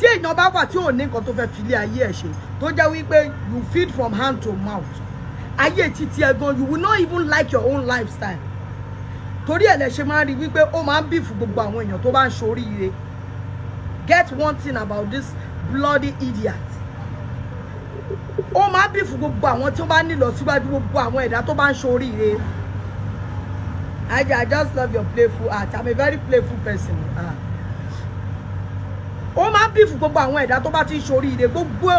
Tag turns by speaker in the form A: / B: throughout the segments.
A: tí èèyàn bá wà tí ò ní nǹkan tó fẹ́ fi ilé ayé ẹ̀ ṣe tó jẹ́ wípé you feed from hand to mouth ayé títí ẹ gan you will not even like your own lifestyle torí ẹ̀ lẹ ṣe máa rí wípé ó máa ń bí fún gbogbo àwọn èèyàn tó bá ń ṣoríire. Get one thing about this bloody idiot. Ó máa ń bí fún gbogbo àwọn tó bá ní lọ síwájú gbogbo àwọn ẹ̀dá tó bá ń ṣoríire. I just love your playful heart. I'm a very playful person. Ó máa ń bí fún gbogbo àwọn ẹ̀dá tó bá ti ń ṣoríire gbogbo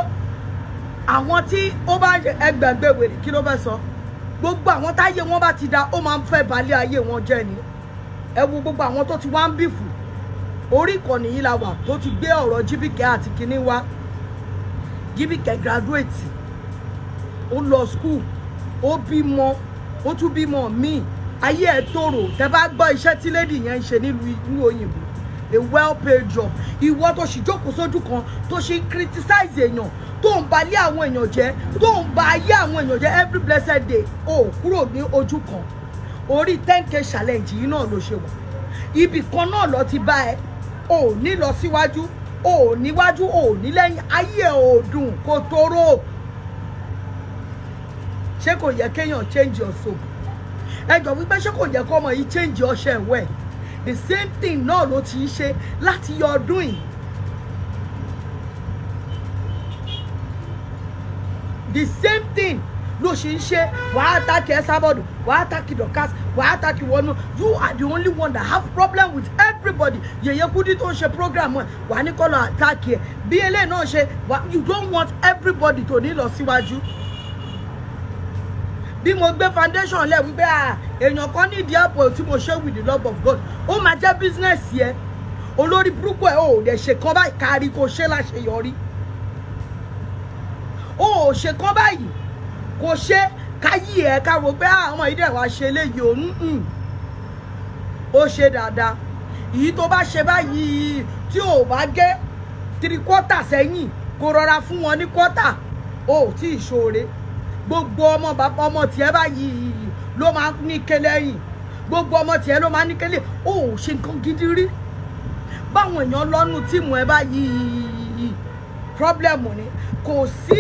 A: àwọn tí ó bá ẹgbẹ̀gbẹ̀ wèrè kí ló fẹ́ sọ gbogbo àwọn táyé wọn bá ti da ó máa ń fẹ́ balẹ̀ ayé wọn jẹ́ ni ẹ wo gbogbo àwọn tó ti wá ń bí fún orí ìkànnì yìí la wà tó ti gbé ọ̀rọ̀ Jíbìkẹ́ àti kinní wá. Jíbìkẹ́ graduate ó lọ school ó bímọ ó tún bímọ míì ayé ẹ̀ tòrò tẹ́ bá gbọ́ iṣẹ́ tí lady yẹn ń ṣe nílùú òyìnbó a well paid job ìwọ tó sì jókòó sójú kan tó sì criticize èèyàn tó ń ba ayé àwọn èèyàn jẹ́ tó ń ba ayé àwọn èèyàn jẹ́ every blessed day ó kúrò ní ojú kan orí 10k challenge yìí náà ló ṣe wà ibì kan náà lọ ti bá ẹ ò ní lọ síwájú ò níwájú ò ní lẹ́yìn ayé ò dùn kò tóró ṣé kò yẹ kéèyàn change your soap ẹ jọ wípé ṣé kò yẹ kó ọmọ yìí change ọṣẹ ìwẹ̀ the same thing náà ló ti ń ṣe láti yọ ọdún yìí the same thing ló ṣe ń ṣe wàá àtàkì Ẹsábọ̀dù wàá àtàkì Dorcas wàá àtàkì wọnú you are the only one that have problem with everybody Yèyé Kúdí tó ń ṣe program ẹ wà ní kọ́lọ̀ àtàkì ẹ bí eléyìí náà ṣe you don't want everybody tó ní lọ síwájú bí mo gbé foundation lẹ wípé èèyàn kan ní ìdí àpò tí mo ṣe with the love of God ó máa jẹ́ business yẹ olórí burúkú ẹ ò dẹ̀ ṣe kan báyìí kárí kò ṣe láṣeyọrí ó ṣe kan báyìí kò ṣe káyí ẹ ká rò pé àwọn ìdẹ wa ṣe léyìí òun ó ṣe dáadáa èyí tó bá ṣe báyìí tí ò bá gé 3/4 sẹ́yìn kó rọra fún wọn ní 1/4 ó tí ì ṣoore gbogbo ọmọ bàbá ọmọ tiẹ̀ báyìí ló máa ní kẹlẹ́yìn gbogbo ọmọ tiẹ̀ ló máa ní kẹlẹ́ ó ṣe nǹkan gidi rí báwọn èèyàn lọ́nu tíìmù ẹ báyìí problem ni kò sí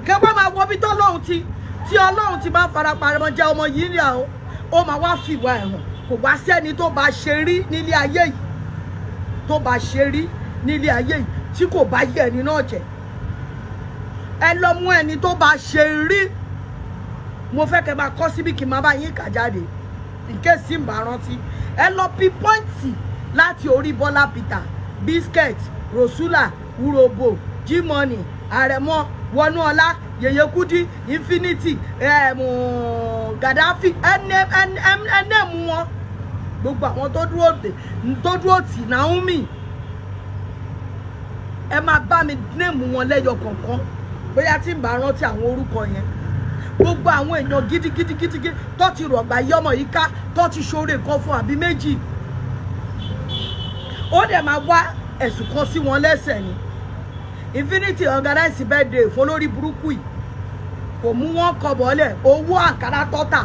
A: kẹwàá máa wọ bí tọ́lọ́run tí Ọlọ́run ti máa fara paramọ́ jẹ́ ọmọ yìí ní àwọn ó máa wá fìwà ẹ̀hàn kò wá sẹ́ni tó bá ṣe rí nílé ayé yìí tó bá ṣe rí nílé ayé yìí tí kò bá yẹ ẹni náà jẹ ẹ lọ mú ẹni tó bá ṣe rí mo fẹ́ kẹ́ máa kọ́ síbí kí n máa bá yín kà jáde ìkéèsì ń bá rántí ẹ lọ pí pọ́ǹtì láti orí Bọ́lá Peter Biscuit Rosula Urobo G-Money Àrẹ̀mọ Wọnúọlá Yèyé Kúdí Infinity Gaddafi ẹnẹ́mú wọn gbogbo àwọn tó dúró tì Naomi ẹ máa bá mi nẹ́mú wọn lẹ́yọ kọ̀ọ̀kan bóyá tí ń bá rántí àwọn orúkọ yẹn gbogbo àwọn èèyàn gidigidi tó ti rọ̀gbà yí ọmọ yìí ká tó ti ṣoore kan fún àbí méjì ó dẹ̀ máa wá ẹ̀sùn kan sí wọn lẹ́sẹ̀ ni Infinity organize birthday fún olórí burúkú yìí kò mú wọn kọbọlẹ̀ owó àǹkárá tọ́tà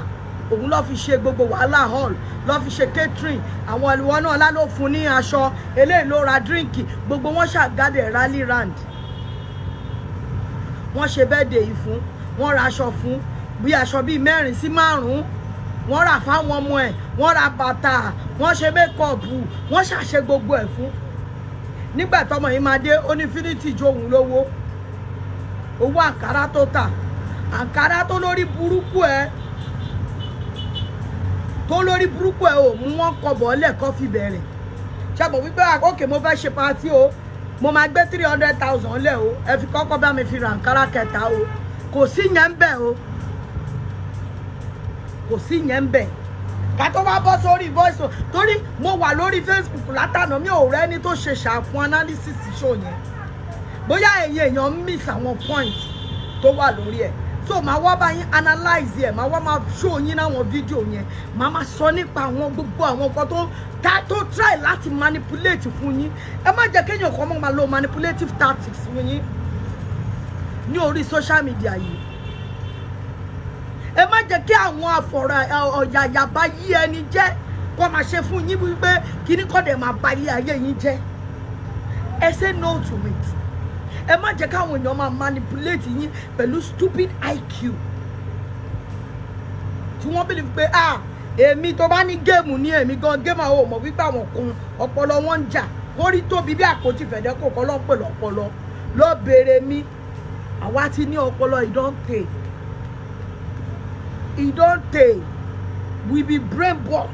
A: òun ló fi ṣe gbogbo wàhálà hall ló fi ṣe catering àwọn ẹlùwọ́n náà lá ló fún ní aṣọ eléyìí ló ra díríǹkì gbogbo wọn ṣàgádẹ rally round wọ́n ṣe birthday yìí fún wọ́n ra aṣọ fún bí aṣọ bíi 4 sí 5 wọ́n rà fáwọn ọmọ ẹ̀ wọ́n ra bàtà wọ́n ṣe mékọọpù wọ́n ṣàṣe gbogbo ẹ̀ fún nígbà tọmọ yìí máa dé ó ní Infinity jó òun lówó owó àǹkárá tó tà àǹkárá tó lórí burúkú ẹ ò mú wọn kọbọ lẹ́ẹ̀kan fi bẹ̀rẹ̀ ṣàbọ̀ wípé àkókè mo fẹ́ ṣe pàtí o mo máa gbé 300,000 lẹ̀ o ẹ fi kọ́kọ́ bá mi fi ra àǹkárá kẹta o kò sí yẹn ń bẹ̀ o kò sí yẹn ń bẹ̀ ká tó wá bọ́ sórí voice o torí mo wà lórí Facebook látànà mi ò rẹ́ni tó ṣe ṣàfún analysis show yẹn bóyá èèyàn miss àwọn point tó wà lórí ẹ̀ so máa wá bá yín analyze ẹ̀ máa wá máa show yín láwọn fídíò yẹn máa sọ nípa àwọn gbogbo àwọn nǹkan tó try láti manipulate fún yín ẹ má jẹ́ kéèyàn kan máa lo manipulative tactics fún yín ní orí social media yìí ẹ má jẹ́ kí àwọn àfọ̀rọ̀ ọ̀yàyà bá yí ẹni jẹ́ kó máa ṣe fún yín wípé kíní kọ́ dẹ̀ máa bá yí ayé yín jẹ́ ẹ say no to it ẹ má jẹ́ káwọn èèyàn máa manipulate yín pẹ̀lú stupid IQ tí wọ́n believe pé èmi tó bá ní géèmù ní èmi gan géèmù àwọn ò mọ̀ wípé àwọn kan ọpọlọ wọn ń jà kórí tóbi bí àpótí fẹ̀dẹ́kò kọ́ lọ́ pè lọ́pọlọ lọ bèrè mi àwa ti ní ọpọlọ ìdọ́ǹtè we be brain box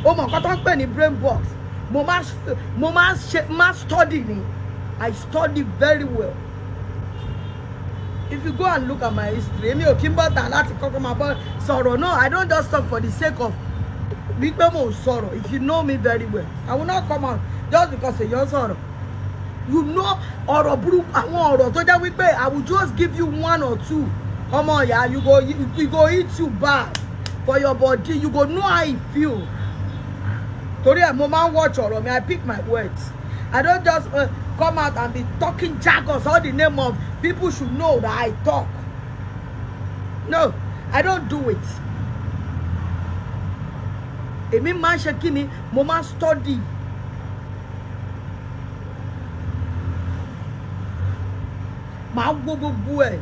A: ó mọ̀ nǹkan tó ń pè ní brain box mo máa study ni I study very well. If you go and look at my history, èmi ò kí ń bọ́ tà láti kọ́kọ́ máa bọ́ sọ̀rọ̀. No, I don't just talk for the sake of wípé mo sọ̀rọ̀. If you know me very well, I will not come out just because èèyàn sọ̀rọ̀. You know ọ̀rọ̀ burúkú àwọn ọ̀rọ̀ tó jẹ́ wípé I will just give you one or two. Ọmọ ìyá, you go eat you bad for your body. You go know how it feel. Torí ẹ̀ mo máa ń watch ọ̀rọ̀ mi. I pick my words. I don't just come out and be talking jargons all the name of people should know that I talk. No, I don't do it. Èmi máa ń ṣe kí ni mo máa ń study. Màá gbogbo ẹ̀.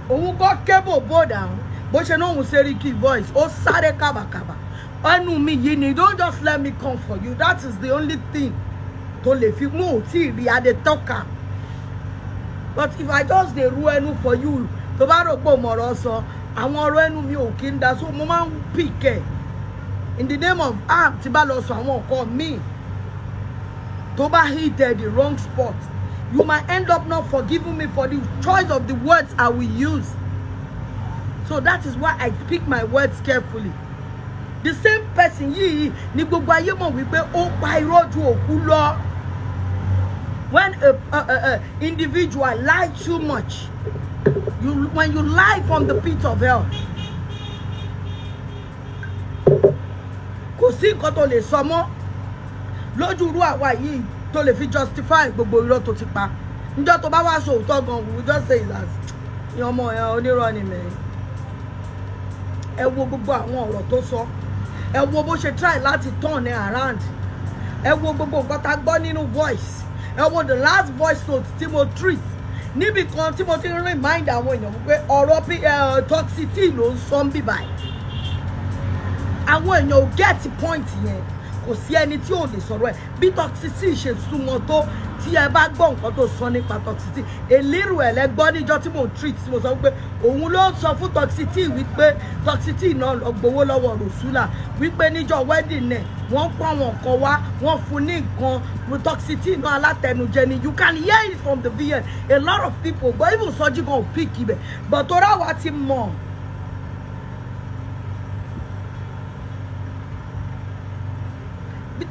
A: Òun kọ́ kébò bódà bó ṣe náà òun Seriki voice ó sáré kábàkàbà. Ẹnu mi yìí ni don't just let me come for you. That is the only thing tó lè fi mú tí rí adé tọ́ka. But if I just dey ru ẹnu for you tó bá rò pé o mọ̀rọ̀ sọ àwọn ọ̀rọ̀ ẹnu mi ò kí ń da so mo máa ń pick ẹ̀ in the name of tí bá lọ sọ àwọn nǹkan míì tó bá hit the wrong spot you might end up not forgiving me for the choice of the words I will use. So that is why I pick my words carefully. The same person yìí ni gbogbo ayé mọ̀ wípé ó pa irọ́ ju òkú lọ. When a individual lie too much, when you lie from the pit of hell, kò sí nǹkan tó lè sọ mọ́ lójú irú àwa yìí tó lè fi justify gbogbo irọ́ tó ti pa. Níjọ́ tó bá wá sọ òótọ́ gan, we just say that ọmọ ẹ̀ onírọ́ ni mẹ́. Ẹ wo gbogbo àwọn ọ̀rọ̀ tó sọ. Ẹ wo bó ṣe try láti turn it around. Ẹ wo gbogbo nǹkan tá gbọ́ nínú voice. Ẹ wo the last voice note tí mo treat. Níbi kan tí mo ti remind àwọn èèyàn wípé ọ̀rọ̀ toxicity ló ń sọ ń bì báyìí. Àwọn èèyàn ò get point yẹn. Kò sí ẹni tí ò lè sọ̀rọ̀ ẹ̀. Bí toxicity ṣe súnmọ́ tó tí ẹ bá gbọ́ nǹkan tó sọ nípa toxicity. Èlérò ẹ̀ lẹ́gbọ́ níjọ́ tí mo treat tí mo sọ wípé òun ló sọ fún toxicity wípé toxicity náà lọ gbowó lọ́wọ́ Rosula wípé níjọ́ wedding ẹ̀ wọ́n pọ́n àwọn nǹkan wá wọ́n fún ní nǹkan toxicity náà alátẹnujẹ ni. You can hear it from the VN. A lot of people but even Soji gan pick ibẹ̀ but tora wa ti mọ̀.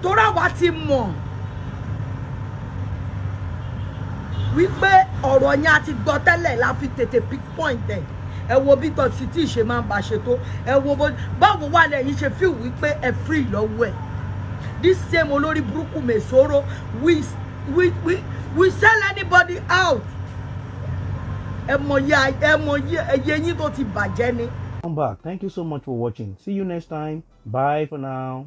A: Tora wa ti mọ̀ wípé ọ̀rọ̀ yẹn a ti gbọ́ tẹ́lẹ̀ la fi tètè pick point ẹ̀. Ẹ wo bí toxicity ṣe máa ń bá ṣe tó. Ẹ wo báwo wà lẹ́yìn ṣe feel wípé ẹ free lọ́wọ́ ẹ̀. This same olórí burúkú Mesoro we sell anybody out. Ẹ mọ̀ ẹyẹ yín tó ti bàjẹ́ ni.
B: Come back. Thank you so much for watching. See you next time. Bye for now.